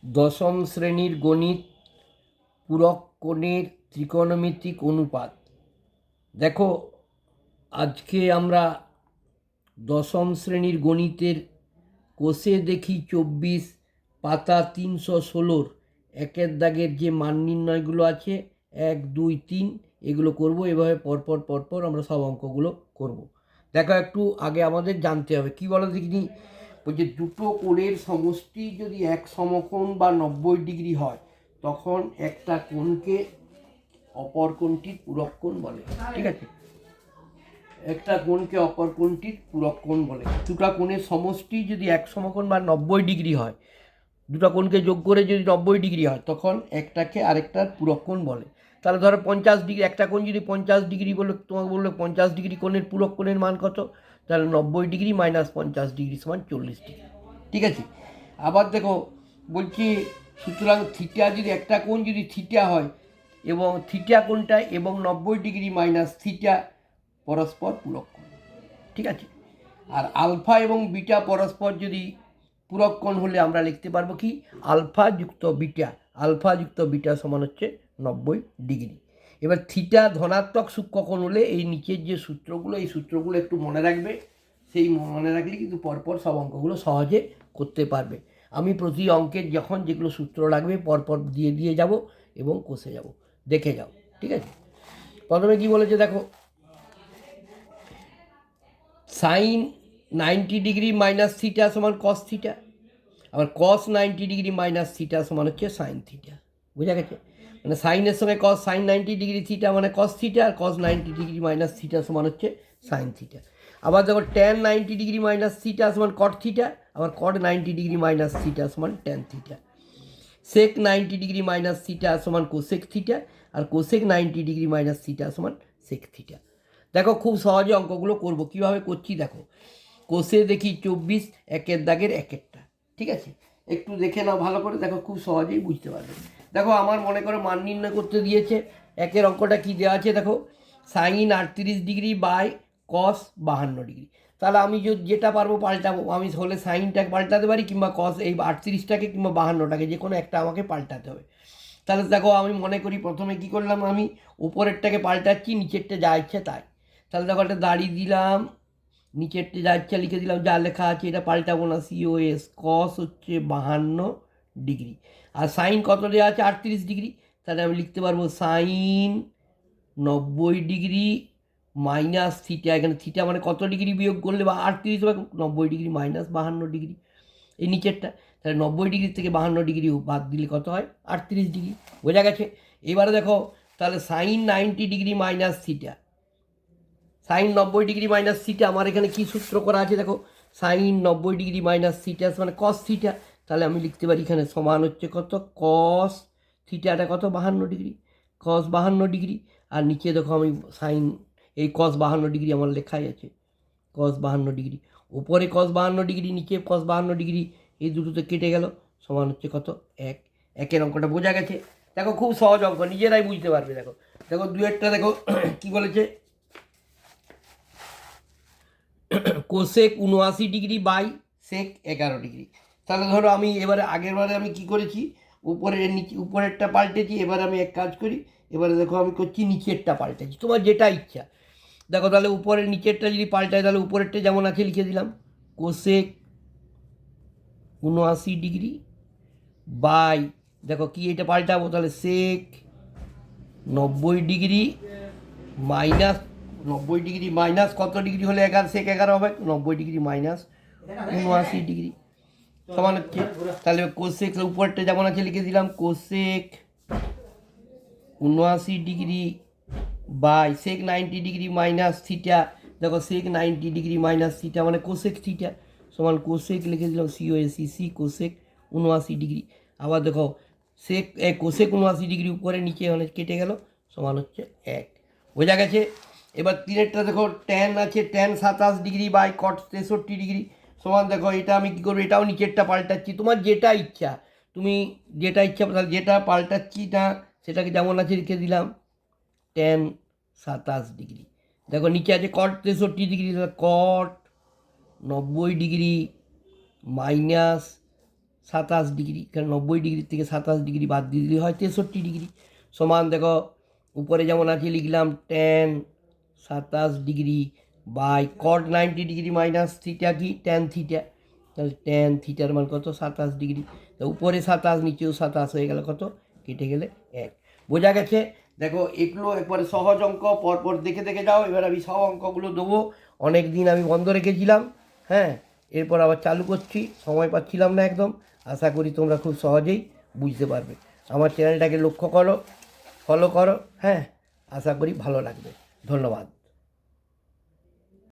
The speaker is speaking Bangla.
দশম শ্রেণীর গণিত পূরক কোণের ত্রিকোণমিতিক অনুপাত। দেখো, আজকে আমরা দশম শ্রেণীর গণিতের কোষে দেখি 24 পাতা 316 একের দাগের যে মান নির্ণয়গুলো আছে 1, 2, 3 এগুলো করব। এভাবে পরপর পরপর আমরা সব অঙ্কগুলো করব। দেখো, একটু আগে আমাদের জানতে হবে কি বলো দেখিনি। বলছে দুটো কোণের সমষ্টি যদি এক সমকোণ বা 90 ডিগ্রি হয় তখন একটা কোণকে অপর কোণটির পূরক কোণ বলে। ঠিক আছে, একটা কোণকে অপর কোণটির পূরক কোণ বলে। দুটো কোণের সমষ্টি যদি এক সমকোণ বা 90 ডিগ্রি হয়, দুটো কোণকে যোগ করে যদি 90 ডিগ্রি হয় তখন একটাকে আরেকটার পূরক কোণ বলে। তাহলে ধরো 50 ডিগ্রি, একটা কোণ যদি 50 ডিগ্রি বলে তোমাকে বললো 50 ডিগ্রি কোণের পূরক কোণের মান কত, তাহলে 90 ডিগ্রি মাইনাস 50 ডিগ্রি সমান 40 ডিগ্রি। ঠিক আছে, আবার দেখো বলছি সুতরাং থিটা যদি একটা কোণ যদি থিটা হয় এবং থিটা কোণটা এবং 90 ডিগ্রি মাইনাস থিটা পরস্পর পূরক কোণ। ঠিক আছে, আর আলফা এবং বিটা পরস্পর যদি পূরক কোণ হলে আমরা লিখতে পারবো কি আলফা যুক্ত বিটা, আলফা যুক্ত বিটা সমান হচ্ছে 90 ডিগ্রি। এবার থিটা ধনাত্মক সূক্ষ্মকোণ হলে এই নিচের যে সূত্রগুলো, এই সূত্রগুলো একটু মনে রাখবে। সেই মনে রাখলে কিন্তু পরপর সব অঙ্কগুলো সহজে করতে পারবে। আমি প্রতি অঙ্কের যখন যেগুলো সূত্র লাগবে পরপর দিয়ে দিয়ে যাব এবং কষে যাব, দেখে যাও। ঠিক আছে, প্রথমে কি বলেছে দেখো, সাইন 90 ডিগ্রি মাইনাস থিটা সমান কস থিটা, আবার কস 90 ডিগ্রি মাইনাস থিটা সমান হচ্ছে সাইন থিটা। বুঝা গেছে? মানে সাইনের সঙ্গে কস, সাইন 90 ডিগ্রি থিটা মানে কস থিটা, আর কস 90 ডিগ্রি মাইনাস থিটা সমান হচ্ছে সাইন থিটা। আবার দেখো ট্যান 90 ডিগ্রি মাইনাস থিটা সমান কট থিটা, আবার কট 90 ডিগ্রি মাইনাস থিটা সমান ট্যান থিটা। সেক 90 ডিগ্রি মাইনাস থিটা সমান কোসেক থিটা, আর কোসেক 90 ডিগ্রি মাইনাস থিটা সমান সেক থিটা। দেখো খুব সহজে অঙ্কগুলো করব, কীভাবে করছি দেখো। কোষে দেখি 24 একের দাগের একেরটা। ঠিক আছে, একটু দেখে নাও ভালো করে, দেখো খুব সহজেই বুঝতে পারবে। দেখো আমার মনে করো মান নির্ণয় করতে দিয়েছে, একের অঙ্কটা কি দেওয়া আছে দেখো, sine 38 degree by cos 52 degree. তাহলে আমি যেটা পারবো পাল্টাবো, আমি হলে সাইনটাকে পাল্টাতে পারি কিংবা কস এই 38টাকে কিংবা 52টাকে, যে কোনো একটা আমাকে পাল্টাতে হবে। তাহলে দেখো আমি মনে করি প্রথমে কি করলাম, আমি উপরেরটাকে পাল্টাচ্ছি, নিচেরটা যা ইচ্ছে তাই। তাহলে দেখো একটা দাড়ি দিলাম, নিচেরটা যা ইচ্ছা লিখে দিলাম, যা লেখা আছে এটা পাল্টাবো না, সিওএস। কস হচ্ছে 52 ডিগ্রি, আর সাইন কত দেওয়া আছে 38 ডিগ্রি। তাহলে আমি লিখতে পারবো সাইন 90 ডিগ্রি মাইনাস থিটা, এখানে থিটা মানে কত ডিগ্রি বিয়োগ করলে বা 38 বা 90 ডিগ্রি মাইনাস 52 ডিগ্রি এই নিচেরটা। তাহলে 90 ডিগ্রি থেকে 52 ডিগ্রি বাদ দিলে কত হয় 38 ডিগ্রি। বোঝা গেছে? এবারে দেখো তাহলে sine 90 degree minus theta, sine 90 degree minus theta, আমার এখানে কী সূত্র করা আছে দেখো, সাইন 90 ডিগ্রি মাইনাস থিটা মানে কস থিটা। তাহলে আমি লিখতে পারি এখানে সমান হচ্ছে কত, কস থিটাটা কত 52 ডিগ্রি, কস 52 ডিগ্রি। আর নিচে দেখো আমি সাইন এই কস 52 ডিগ্রি আমার লেখাই আছে, কস 52 ডিগ্রি। উপরে কস 52 ডিগ্রি, নিচে কস 52 ডিগ্রি, এই দুটোতে কেটে গেল, সমান হচ্ছে কত 1। একের অঙ্কটা বোঝা গেছে? দেখো খুব সহজ অঙ্ক, নিজেরাই বুঝতে পারবে। দেখো দেখো দুয়েরটা দেখো কি বলেছে, cosec 79 degree by sec 11 degree. তাহলে ধরো আমি এবারে আগের বারে আমি কি করেছি, উপরের নিচে উপরেরটা পাল্টেছি, এবার আমি এক কাজ করি, এবারে দেখো আমি করছি নিচেরটা পাল্টেছি, তোমার যেটা ইচ্ছা। দেখো তাহলে উপরের নিচেরটা যদি পাল্টায় তাহলে উপরেরটা যেমন আছে লিখে দিলাম, কোসেক 79 ডিগ্রি বাই, দেখো কি এটা পাল্টাবো, তাহলে সেক 90 ডিগ্রি মাইনাস 90 ডিগ্রি মাইনাস কত ডিগ্রি হলে 11 সেক 11 হবে, 90 ডিগ্রি মাইনাস 79 ডিগ্রি সমান হচ্ছে, তাহলে কোসেক উপরটা যেমন আছে লিখে দিলাম, cosec 79 degree by sec 90 degree minus theta. দেখো সেক 90 ডিগ্রি মাইনাস থিটা মানে কোসেক থিটা সমান কোসেক লিখে দিলাম, সিওএসি কোসেক 79 ডিগ্রি। আবার দেখো সেক কোসেক 79 ডিগ্রি উপরে নিচে মানে কেটে গেল, সমান হচ্ছে 1। বোঝা গেছে? এবার তিনেরটা দেখো ট্যান আছে, tan 27 degree by cot 63 degree সমান, দেখো এটা আমি কী করবো, এটাও নিচেরটা পাল্টাচ্ছি, তোমার যেটা ইচ্ছা, তুমি যেটা ইচ্ছা তাহলে যেটা পাল্টাচ্ছি না সেটাকে যেমন আছে লিখে দিলাম, ট্যান 27 ডিগ্রি। দেখো নিচে আছে কট 63 ডিগ্রি, কট 90 ডিগ্রি মাইনাস 27 ডিগ্রি, কারণ 90 ডিগ্রি থেকে 27 ডিগ্রি বাদ দিয়ে দিলে হয় 63 ডিগ্রি। সমান দেখো উপরে যেমন আছে লিখলাম tan 27 degree by cot 90 degree minus theta কি tan থিটা, তাহলে tan থিটার মান কত 27 ডিগ্রি। তো উপরে 27 নিচেও 27 হয়ে গেল কত, কেটে গেলে 1। বোঝা গেছে? দেখো এগুলো একবারে সহজ অঙ্ক, পরপর দেখে দেখে যাও। এবার আমি সব অঙ্কগুলো দেবো, অনেক দিন আমি বন্ধ রেখেছিলাম, হ্যাঁ, এরপর আবার চালু করছি, সময় পাচ্ছিলাম না একদম। আশা করি তোমরা খুব সহজেই বুঝতে পারবে। আমার চ্যানেলটাকে লক্ষ্য করো, ফলো করো, হ্যাঁ, আশা করি ভালো লাগবে। ধন্যবাদ।